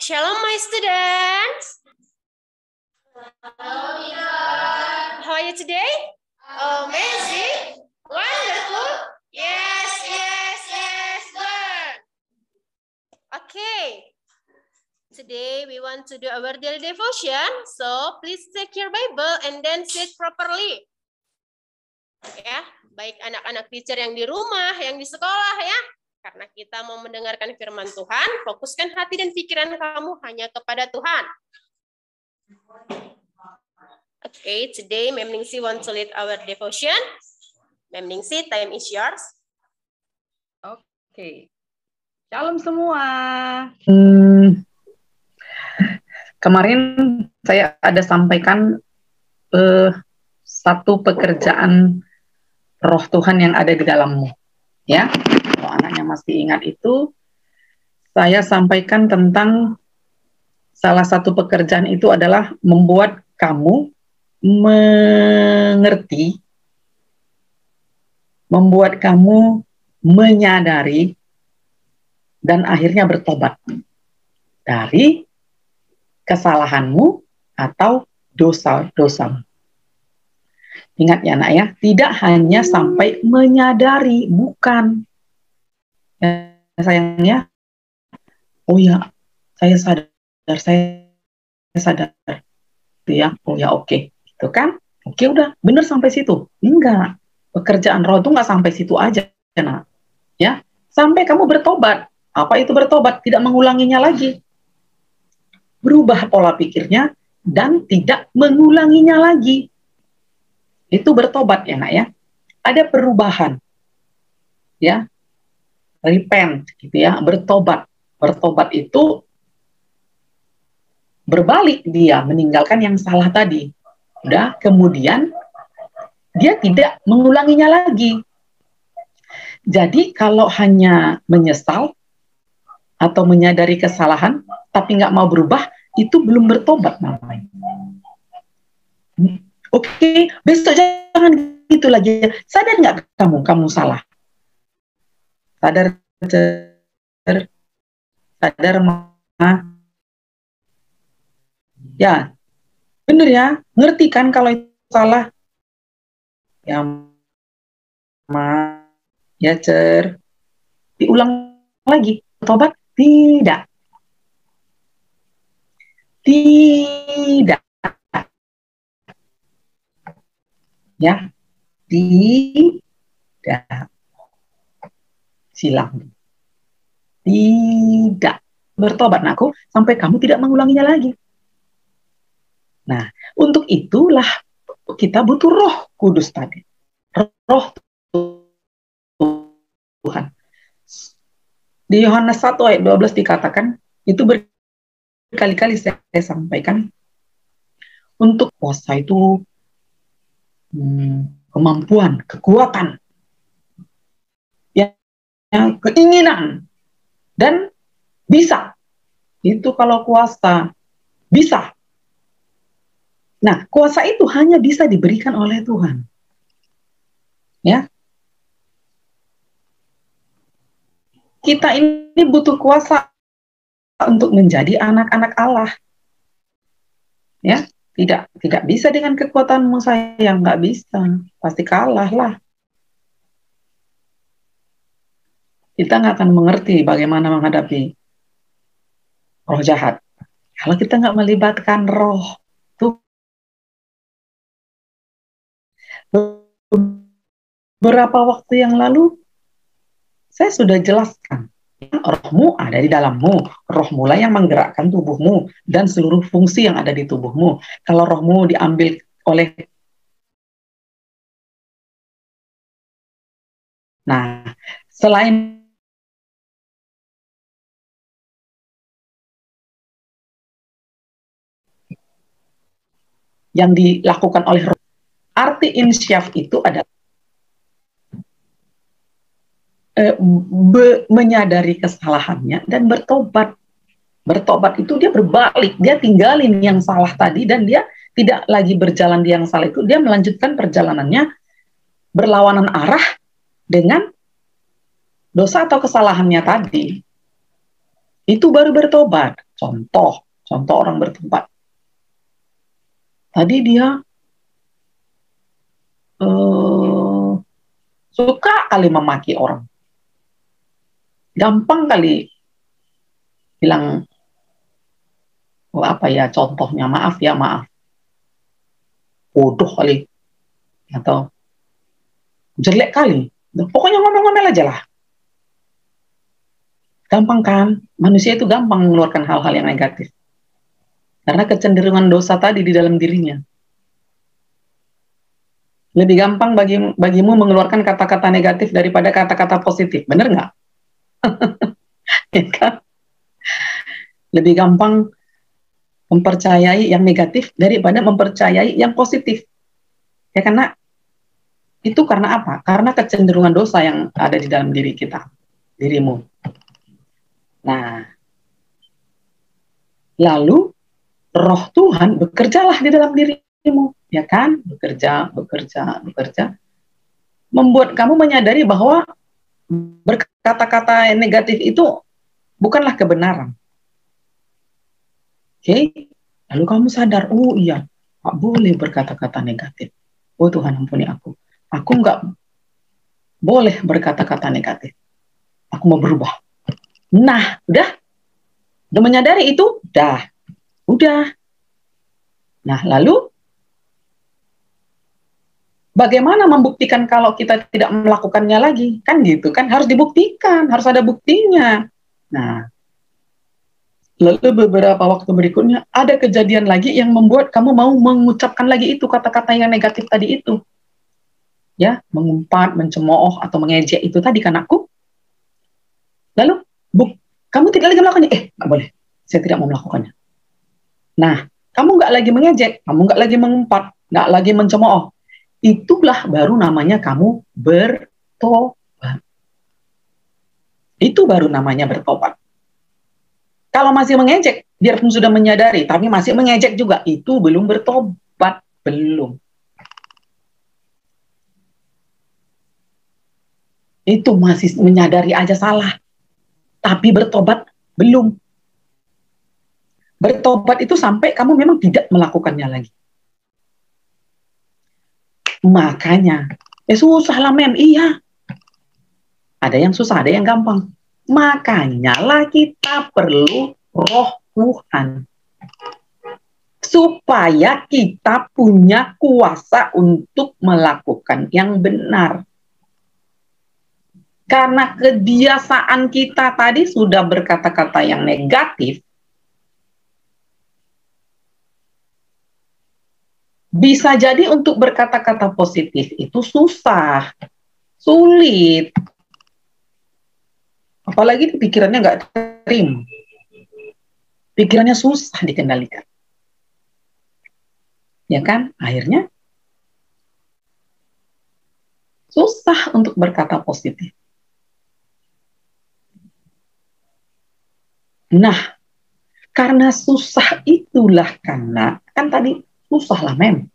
Shalom, my students. How are you today? Amazing. Wonderful. Yes, yes, yes, good. Okay. Today we want to do our daily devotion. So please take your Bible and then sit properly. Ya, baik anak-anak teacher yang di rumah, yang di sekolah ya. Karena kita mau mendengarkan firman Tuhan, fokuskan hati dan pikiran kamu hanya kepada Tuhan. Okay, today Ma'am Ningsi want to lead our devotion. Ma'am Ningsi, time is yours. Oke. Shalom semua. Kemarin saya ada sampaikan satu pekerjaan Roh Tuhan yang ada di dalammu. Ya, kalau anaknya masih ingat itu, saya sampaikan tentang salah satu pekerjaan itu adalah membuat kamu mengerti, membuat kamu menyadari, dan akhirnya bertobat dari kesalahanmu atau dosa-dosamu. Ingat ya nak ya, tidak hanya sampai menyadari, bukan. Ya, sayangnya, oh ya, saya sadar, gitu ya, oh ya oke, gitu kan? Oke udah, bener sampai situ? Enggak, pekerjaan roh itu nggak sampai situ aja, nak. Ya, sampai kamu bertobat. Apa itu bertobat? Tidak mengulanginya lagi. Berubah pola pikirnya dan tidak mengulanginya lagi. Itu bertobat ya nak ya. Ada perubahan. Ya. Repent gitu ya, bertobat. Bertobat itu berbalik dia meninggalkan yang salah tadi. Udah, kemudian dia tidak mengulanginya lagi. Jadi kalau hanya menyesal atau menyadari kesalahan tapi nggak mau berubah, itu belum bertobat namanya. Oke, besok jangan gitu lagi. Sadar nggak kamu salah? Sadar, ma. Ya, bener ya. Ngerti kan kalau itu salah? Ya, ma. Ya, cer. Diulang lagi. Tobat? Tidak. Tidak. Ya, tidak. Silang. Tidak. Bertobat nakku sampai kamu tidak mengulanginya lagi. Nah, untuk itulah kita butuh Roh Kudus tadi. Roh Tuhan. Di Yohanes 1 ayat 12 dikatakan, itu berkali-kali saya sampaikan, untuk kuasa itu kemampuan, kekuatan, ya, keinginan, dan bisa. Itu kalau kuasa, bisa. Nah, kuasa itu hanya bisa diberikan oleh Tuhan. Ya. Kita ini butuh kuasa untuk menjadi anak-anak Allah. Ya. Tidak bisa dengan kekuatanmu, saya nggak bisa, pasti kalah lah. Kita nggak akan mengerti bagaimana menghadapi roh jahat kalau kita nggak melibatkan roh tuh. Beberapa waktu yang lalu saya sudah jelaskan, rohmu ada di dalammu, rohmu lah yang menggerakkan tubuhmu dan seluruh fungsi yang ada di tubuhmu. Kalau rohmu diambil oleh, nah, selain yang dilakukan oleh roh, arti insyaf itu adalah menyadari kesalahannya dan bertobat. Bertobat itu dia berbalik, dia tinggalin yang salah tadi dan dia tidak lagi berjalan di yang salah itu, dia melanjutkan perjalanannya berlawanan arah dengan dosa atau kesalahannya tadi. Itu baru bertobat. Contoh orang bertobat. Tadi dia suka kali memaki orang. Gampang kali bilang, apa ya contohnya, maaf, bodoh kali, atau jelek kali. Pokoknya ngomel-ngomel aja lah. Gampang kan? Manusia itu gampang mengeluarkan hal-hal yang negatif. Karena kecenderungan dosa tadi di dalam dirinya. Lebih gampang bagimu mengeluarkan kata-kata negatif daripada kata-kata positif. Bener nggak? Ya kan? Lebih gampang mempercayai yang negatif daripada mempercayai yang positif. Ya karena itu karena apa? Karena kecenderungan dosa yang ada di dalam diri kita, dirimu. Nah, lalu Roh Tuhan bekerjalah di dalam dirimu, ya kan? Bekerja, membuat kamu menyadari bahwa berkata-kata negatif itu bukanlah kebenaran. Oke? Lalu kamu sadar, oh iya, nggak boleh berkata-kata negatif. Oh Tuhan, ampuni aku. Aku nggak boleh berkata-kata negatif. Aku mau berubah. Nah, udah menyadari itu, udah. Nah, lalu bagaimana membuktikan kalau kita tidak melakukannya lagi? Kan gitu kan, harus dibuktikan, harus ada buktinya. Nah, lalu beberapa waktu berikutnya ada kejadian lagi yang membuat kamu mau mengucapkan lagi itu kata-kata yang negatif tadi itu. Ya, mengumpat, mencemooh atau mengejek itu tadi kan aku. Lalu kamu tidak lagi melakukannya. Nggak boleh, saya tidak mau melakukannya. Nah, kamu nggak lagi mengejek, kamu nggak lagi mengumpat, nggak lagi mencemooh. Itulah baru namanya kamu bertobat. Itu baru namanya bertobat. Kalau masih mengejek, biarpun sudah menyadari, tapi masih mengejek juga, itu belum bertobat, belum. Itu masih menyadari aja salah, tapi bertobat belum. Bertobat itu sampai kamu memang tidak melakukannya lagi. Makanya, susah lah mem, iya. Ada yang susah, ada yang gampang. Makanya lah kita perlu Roh Tuhan. Supaya kita punya kuasa untuk melakukan yang benar. Karena kebiasaan kita tadi sudah berkata-kata yang negatif, bisa jadi untuk berkata-kata positif itu susah, sulit. Apalagi pikirannya nggak terima. Pikirannya susah dikendalikan. Ya kan? Akhirnya susah untuk berkata positif. Nah, karena susah itulah karena, kan tadi susah lah mem.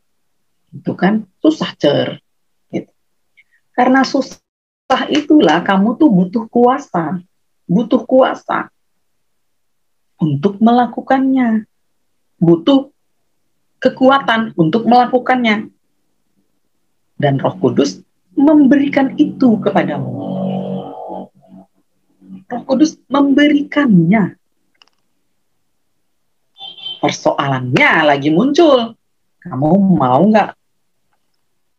Itu kan susah cer. Gitu. Karena susah itulah kamu tuh butuh kuasa. Butuh kuasa untuk melakukannya. Butuh kekuatan untuk melakukannya. Dan Roh Kudus memberikan itu kepadamu. Roh Kudus memberikannya. Persoalannya lagi muncul. Kamu mau nggak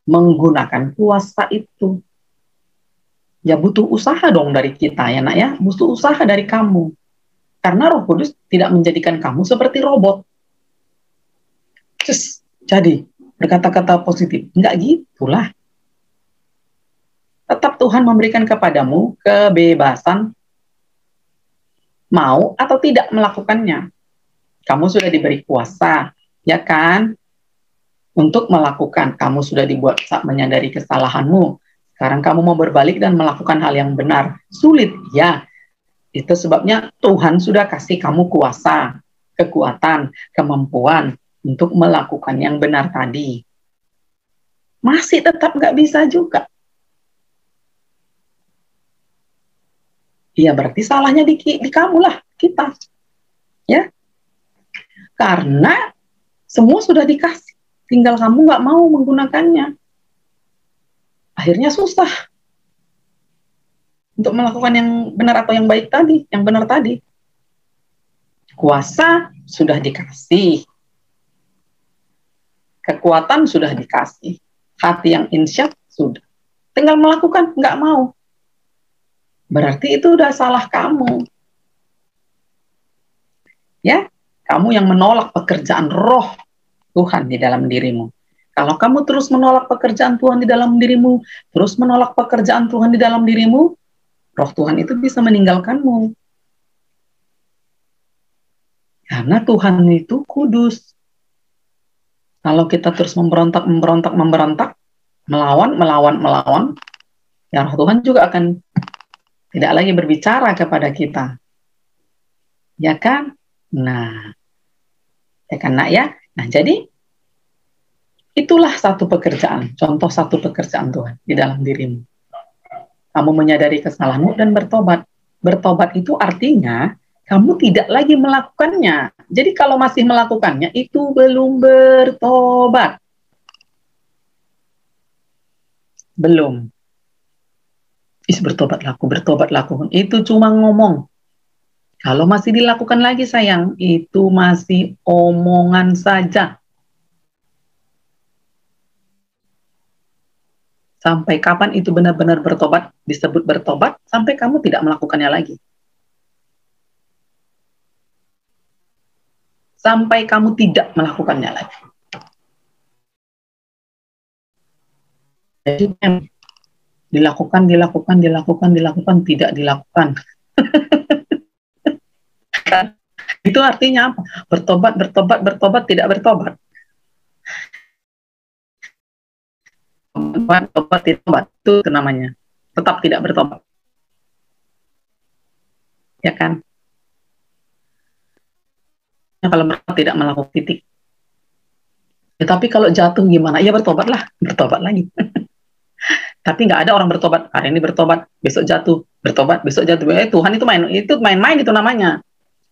menggunakan kuasa itu? Ya butuh usaha dong dari kita ya nak ya. Butuh usaha dari kamu. Karena Roh Kudus tidak menjadikan kamu seperti robot. Jadi berkata-kata positif. Enggak gitulah. Tetap Tuhan memberikan kepadamu kebebasan mau atau tidak melakukannya. Kamu sudah diberi kuasa, ya kan? Untuk melakukan. Kamu sudah dibuat menyadari kesalahanmu. Sekarang kamu mau berbalik dan melakukan hal yang benar. Sulit, ya. Itu sebabnya Tuhan sudah kasih kamu kuasa, kekuatan, kemampuan untuk melakukan yang benar tadi. Masih tetap nggak bisa juga. Ya berarti salahnya di kamu lah. kita. Ya, karena semua sudah dikasih, tinggal kamu nggak mau menggunakannya. Akhirnya susah untuk melakukan yang benar atau yang baik tadi, yang benar tadi. Kuasa sudah dikasih, kekuatan sudah dikasih, hati yang insyaf sudah. Tinggal melakukan, nggak mau. Berarti itu udah salah kamu. Ya, kamu yang menolak pekerjaan roh Tuhan di dalam dirimu. Kalau kamu terus menolak pekerjaan Tuhan di dalam dirimu, terus menolak pekerjaan Tuhan di dalam dirimu, roh Tuhan itu bisa meninggalkanmu. Karena Tuhan itu kudus. Kalau kita terus memberontak, melawan, ya roh Tuhan juga akan tidak lagi berbicara kepada kita. Ya kan? Nah, ya kan nak ya? Nah, jadi itulah satu pekerjaan, contoh satu pekerjaan Tuhan di dalam dirimu. Kamu menyadari kesalahanmu dan bertobat. Bertobat itu artinya kamu tidak lagi melakukannya. Jadi kalau masih melakukannya, itu belum bertobat. Belum. Bertobat laku. Itu cuma ngomong. Kalau masih dilakukan lagi sayang, itu masih omongan saja. Sampai kapan itu benar-benar bertobat, disebut bertobat, sampai kamu tidak melakukannya lagi. Sampai kamu tidak melakukannya lagi. Jadi dilakukan, tidak dilakukan. Itu artinya apa? Bertobat, tidak bertobat. Bertobat, tidak bertobat. Itu namanya. Tetap tidak bertobat. Ya kan? Kalau bertobat tidak melakukan titik. Ya, tapi kalau jatuh gimana? Ya bertobat lagi. Tapi nggak ada orang bertobat. Hari ini bertobat, besok jatuh. Bertobat, besok jatuh. Tuhan itu main-main itu namanya.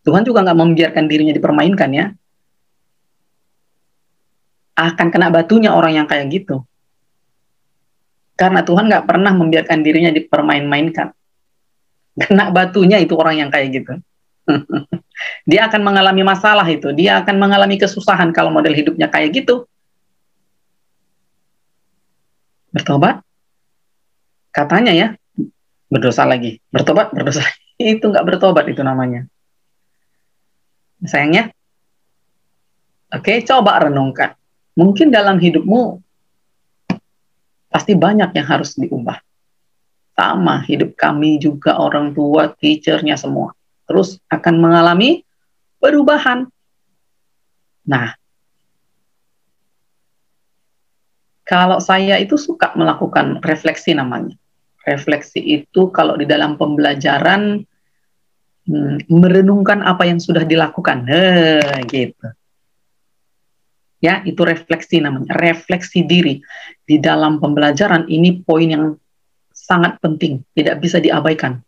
Tuhan juga nggak membiarkan dirinya dipermainkan ya. Akan kena batunya orang yang kayak gitu. Karena Tuhan nggak pernah membiarkan dirinya dipermain-mainkan. Kena batunya itu orang yang kayak gitu. Dia akan mengalami masalah itu. Dia akan mengalami kesusahan kalau model hidupnya kayak gitu. Bertobat. Katanya ya, berdosa lagi. Bertobat, berdosa lagi. Itu nggak bertobat itu namanya. Sayangnya, oke, coba renungkan. Mungkin dalam hidupmu pasti banyak yang harus diubah. Sama, hidup kami juga orang tua, teachernya semua. Terus akan mengalami perubahan. Nah, kalau saya itu suka melakukan refleksi namanya. Refleksi itu kalau di dalam pembelajaran merenungkan apa yang sudah dilakukan, gitu. Ya, itu refleksi namanya, refleksi diri. Di dalam pembelajaran ini poin yang sangat penting, tidak bisa diabaikan.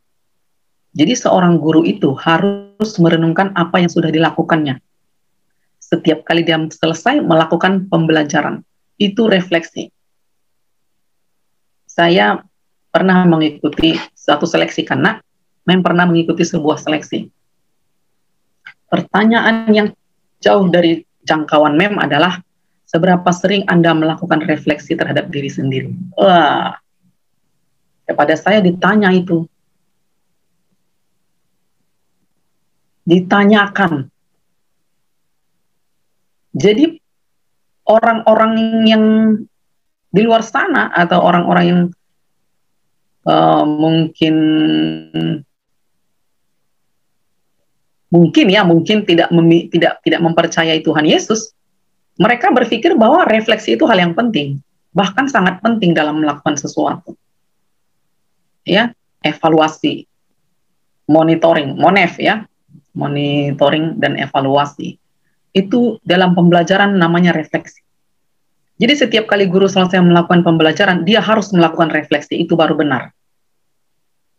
Jadi seorang guru itu harus merenungkan apa yang sudah dilakukannya. Setiap kali dia selesai melakukan pembelajaran, itu refleksi. Saya pernah mengikuti satu seleksi karena pernah mengikuti sebuah seleksi. Pertanyaan yang jauh dari jangkauan adalah seberapa sering Anda melakukan refleksi terhadap diri sendiri. Wah, kepada saya ditanya itu. Ditanyakan. Jadi orang-orang yang di luar sana atau orang-orang yang mungkin tidak mempercayai Tuhan Yesus, mereka berpikir bahwa refleksi itu hal yang penting, bahkan sangat penting dalam melakukan sesuatu. Ya, evaluasi, monitoring, monef ya, monitoring dan evaluasi. Itu dalam pembelajaran namanya refleksi. Jadi setiap kali guru selesai melakukan pembelajaran, dia harus melakukan refleksi, itu baru benar.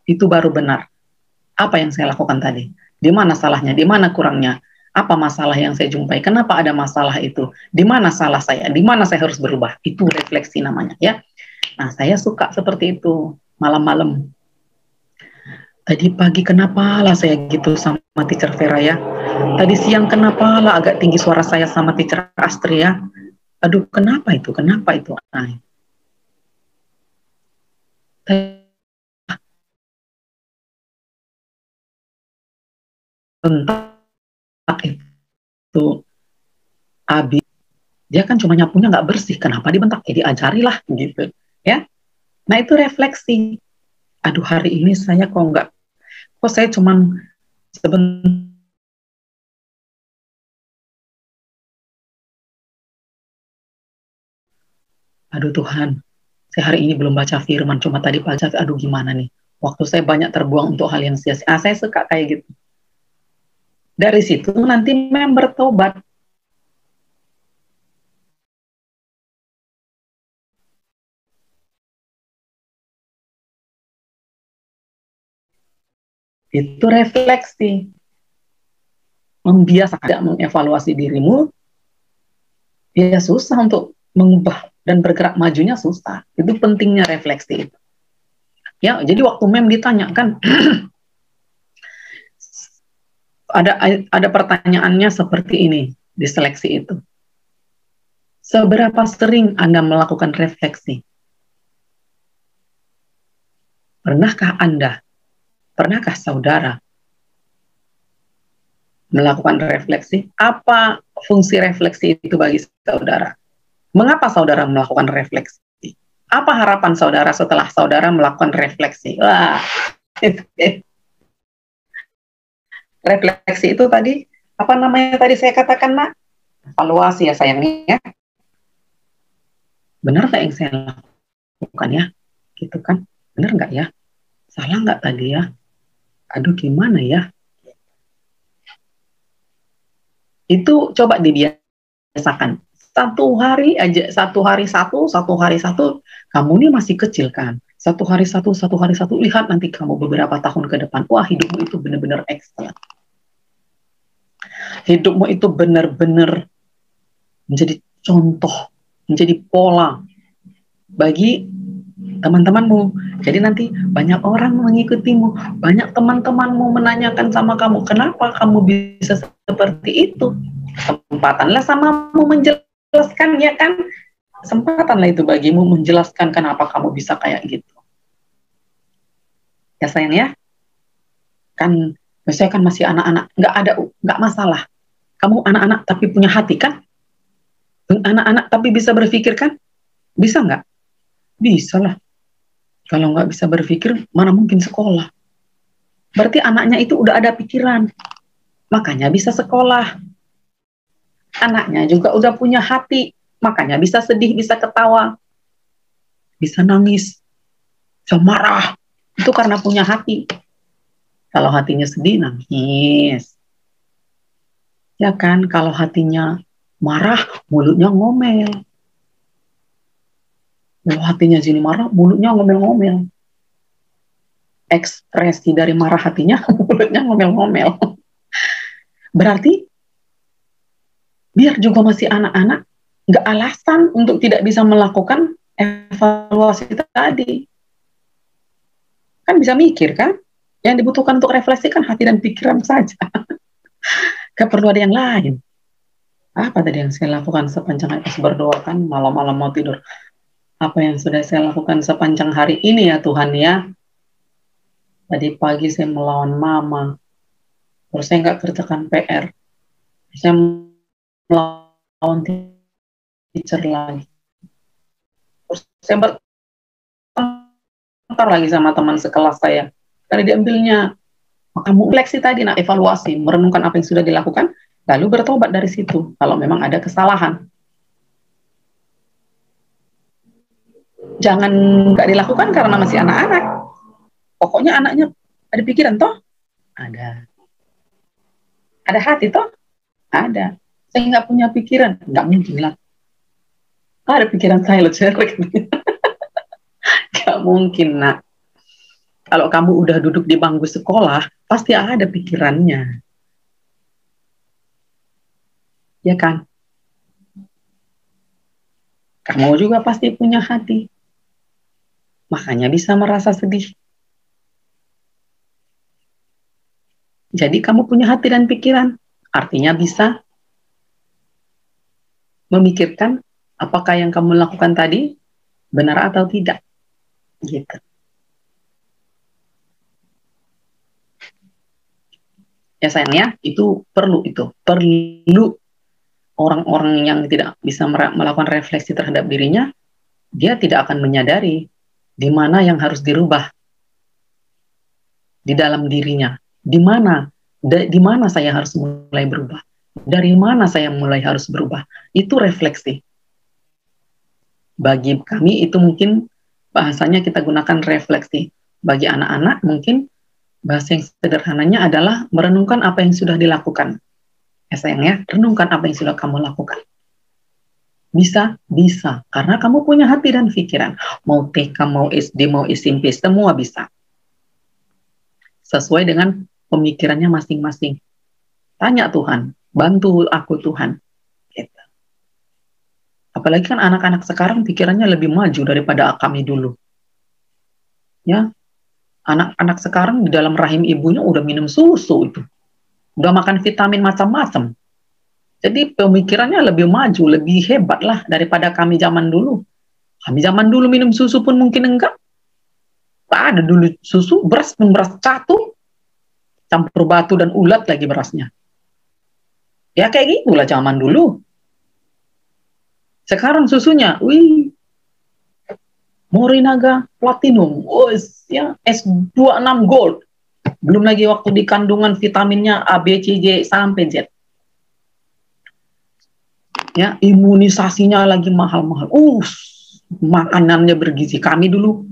Itu baru benar. Apa yang saya lakukan tadi? Di mana salahnya? Di mana kurangnya? Apa masalah yang saya jumpai? Kenapa ada masalah itu? Di mana salah saya? Di mana saya harus berubah? Itu refleksi namanya, ya. Nah, saya suka seperti itu malam-malam. Tadi pagi kenapa lah saya gitu sama teacher Vera ya? Tadi siang kenapa lah agak tinggi suara saya sama teacher Astri ya? Aduh, kenapa itu? Kenapa itu? Nah, bentak itu Abi, dia kan cuma nyapunya nggak bersih, kenapa dibentak? Diajarilah gitu, ya. Nah itu refleksi. Aduh hari ini saya kok saya cuman sebentar. Aduh Tuhan, saya hari ini belum baca firman, cuma tadi pagi, aduh gimana nih, waktu saya banyak terbuang untuk hal yang sia-sia. Saya suka kayak gitu. Dari situ nanti member tobat. Itu refleksi. Membiasakan, tidak mengevaluasi dirimu, ya susah untuk mengubah dan bergerak majunya susah. Itu pentingnya refleksi. Ya, jadi waktu mem ditanyakan, ada pertanyaannya seperti ini di seleksi itu. Seberapa sering Anda melakukan refleksi? Pernahkah saudara melakukan refleksi? Apa fungsi refleksi itu bagi saudara? Mengapa saudara melakukan refleksi? Apa harapan saudara setelah saudara melakukan refleksi? Wah, refleksi itu tadi, apa namanya tadi saya katakan, Nak? Evaluasi ya sayangnya. Benar nggak yang saya lakukan ya? Gitu kan? Benar nggak ya? Salah nggak tadi ya? Aduh gimana ya? Itu coba dibiasakan. Satu hari aja, satu hari satu, kamu ini masih kecil kan? Satu hari satu, lihat nanti kamu beberapa tahun ke depan, wah hidupmu itu benar-benar excellent. Hidupmu itu benar-benar menjadi contoh, menjadi pola bagi teman-temanmu. Jadi nanti banyak orang mengikutimu, banyak teman-temanmu menanyakan sama kamu, kenapa kamu bisa seperti itu? Kesempatanlah samamu menjelaskan, ya kan? Kesempatanlah itu bagimu menjelaskan kenapa kamu bisa kayak gitu. Ya sayang ya, kan saya kan masih anak-anak, nggak masalah. Kamu anak-anak tapi punya hati kan? Anak-anak tapi bisa berpikir kan? Bisa nggak? Bisa lah. Kalau nggak bisa berpikir, mana mungkin sekolah? Berarti anaknya itu udah ada pikiran, makanya bisa sekolah. Anaknya juga udah punya hati, makanya bisa sedih, bisa ketawa, bisa nangis, bisa marah. Itu karena punya hati. Kalau hatinya sedih, nangis. Ya kan, kalau hatinya marah, mulutnya ngomel. Kalau hatinya jadi marah, mulutnya ngomel-ngomel. Ekspresi dari marah hatinya, mulutnya ngomel-ngomel. Berarti, biar juga masih anak-anak, nggak alasan untuk tidak bisa melakukan evaluasi tadi. Kan bisa mikir kan? Yang dibutuhkan untuk refleksi kan hati dan pikiran saja. Gak perlu ada yang lain. Apa tadi yang saya lakukan sepanjang hari? Pas berdoa kan, malam-malam mau tidur. Apa yang sudah saya lakukan sepanjang hari ini ya Tuhan ya? Tadi pagi saya melawan mama. Terus saya nggak kerjakan PR. Saya melawan teacher lagi. Terus saya bertengkar lagi sama teman sekelas saya. Karena diambilnya, kamu refleksi tadi, nah evaluasi, merenungkan apa yang sudah dilakukan, lalu bertobat dari situ, kalau memang ada kesalahan. Jangan nggak dilakukan karena masih anak-anak. Pokoknya anaknya ada pikiran toh? Ada. Ada hati toh? Ada. Saya nggak punya pikiran, nggak mungkin lah. Ada pikiran saya loh, cerek. Nggak mungkin, nak. Kalau kamu udah duduk di bangku sekolah, pasti ada pikirannya. Ya kan? Kamu juga pasti punya hati. Makanya bisa merasa sedih. Jadi kamu punya hati dan pikiran. Artinya bisa memikirkan apakah yang kamu lakukan tadi benar atau tidak. Gitu. Ya sayangnya itu perlu orang-orang yang tidak bisa melakukan refleksi terhadap dirinya, dia tidak akan menyadari di mana yang harus dirubah di dalam dirinya, di mana saya harus mulai berubah, dari mana saya mulai harus berubah. Itu refleksi. Bagi kami itu mungkin bahasanya kita gunakan refleksi. Bagi anak-anak mungkin bahasa yang sederhananya adalah merenungkan apa yang sudah dilakukan. Ya sayang ya, renungkan apa yang sudah kamu lakukan. Bisa, karena kamu punya hati dan pikiran. Mau TK, mau SD, mau SMP, semua bisa. Sesuai dengan pemikirannya masing-masing. Tanya Tuhan, bantu aku Tuhan. Gitu. Apalagi kan anak-anak sekarang pikirannya lebih maju daripada kami dulu. Ya, anak-anak sekarang di dalam rahim ibunya udah minum susu itu. Udah makan vitamin macam-macam. Jadi pemikirannya lebih maju, lebih hebat lah daripada kami zaman dulu. Kami zaman dulu minum susu pun mungkin enggak. Ada dulu susu, beras catu, campur batu dan ulat lagi berasnya. Ya kayak gitulah zaman dulu. Sekarang susunya, Morinaga Platinum, ya S26 Gold. Belum lagi waktu di kandungan vitaminnya A, B, C, J, sampai Z. Ya, imunisasinya lagi mahal-mahal. Makanannya bergizi. Kami dulu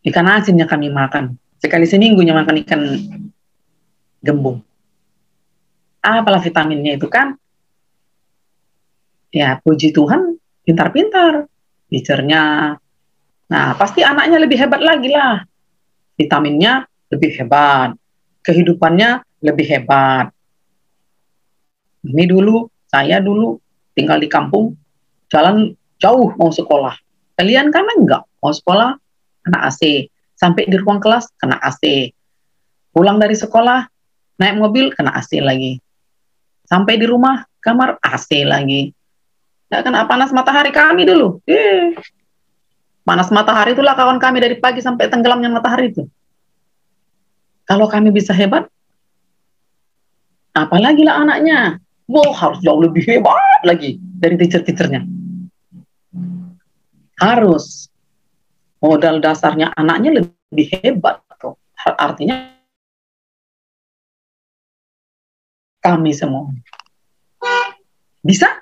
ikan asinnya kami makan. Sekali seminggunya makan ikan gembung. Apalah vitaminnya itu kan. Ya, puji Tuhan, pintar-pintar. Teachernya. Nah, pasti anaknya lebih hebat lagi lah. Vitaminnya lebih hebat. Kehidupannya lebih hebat. Ini dulu, saya dulu tinggal di kampung, jalan jauh mau sekolah. Kalian kan enggak, mau sekolah, kena AC. Sampai di ruang kelas, kena AC. Pulang dari sekolah, naik mobil, kena AC lagi. Sampai di rumah, kamar, AC lagi. Ya kena panas matahari kami dulu. Panas matahari itulah kawan kami dari pagi sampai tenggelamnya matahari itu. Kalau kami bisa hebat, apalagi lah anaknya. Harus jauh lebih hebat lagi dari teacher-teachernya. Harus. Modal dasarnya anaknya lebih hebat. Artinya kami semua. Bisa?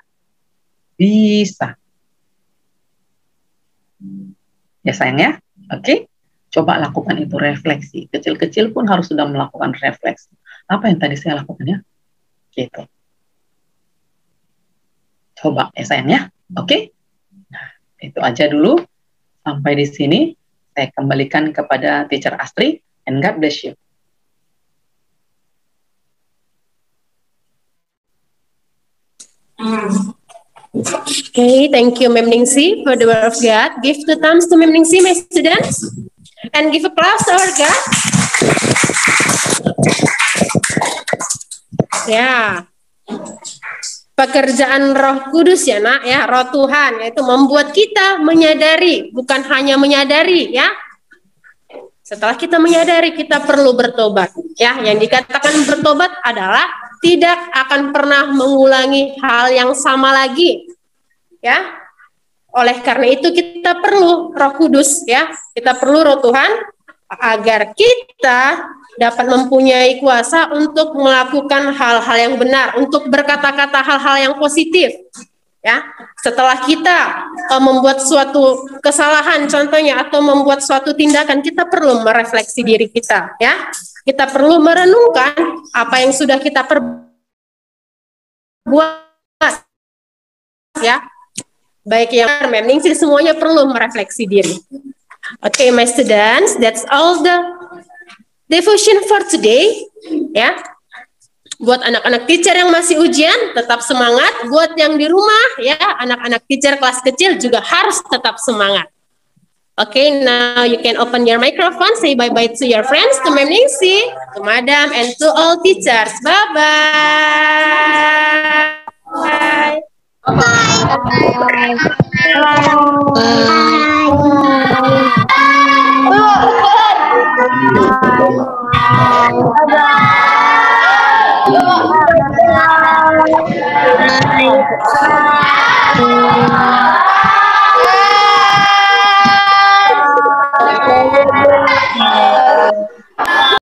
Bisa. Ya sayang ya. Oke. Coba lakukan itu refleksi. Kecil-kecil pun harus sudah melakukan refleksi. Apa yang tadi saya lakukan ya? Gitu. Coba ya sayang ya. Oke. Nah, itu aja dulu. Sampai di sini saya kembalikan kepada Teacher Astri, and God bless you. Okay, thank you, Mem Ningsi, for the word of God. Give the thumbs to Mem Ningsi, my students, and give applause to our God. Ya, pekerjaan Roh Kudus ya nak, ya Roh Tuhan, yaitu membuat kita menyadari, bukan hanya menyadari ya. Setelah kita menyadari, kita perlu bertobat. Ya, yang dikatakan bertobat adalah tidak akan pernah mengulangi hal yang sama lagi. Ya, oleh karena itu kita perlu Roh Kudus. Ya, kita perlu Roh Tuhan agar kita dapat mempunyai kuasa untuk melakukan hal-hal yang benar, untuk berkata-kata hal-hal yang positif. Ya, setelah kita membuat suatu kesalahan contohnya atau membuat suatu tindakan, kita perlu merefleksi diri kita, ya. Kita perlu merenungkan apa yang sudah kita perbuat, ya. Baik yang Mem Ningsi, semuanya perlu merefleksi diri. Okay, my students, that's all the devotion for today, ya. Buat anak-anak teacher yang masih ujian, tetap semangat. Buat yang di rumah, ya, anak-anak teacher kelas kecil juga harus tetap semangat. Okay, now you can open your microphone, say bye-bye to your friends, to Ma'am Ningsi, to Madam, and to all teachers. Bye-bye. Bye. Bye.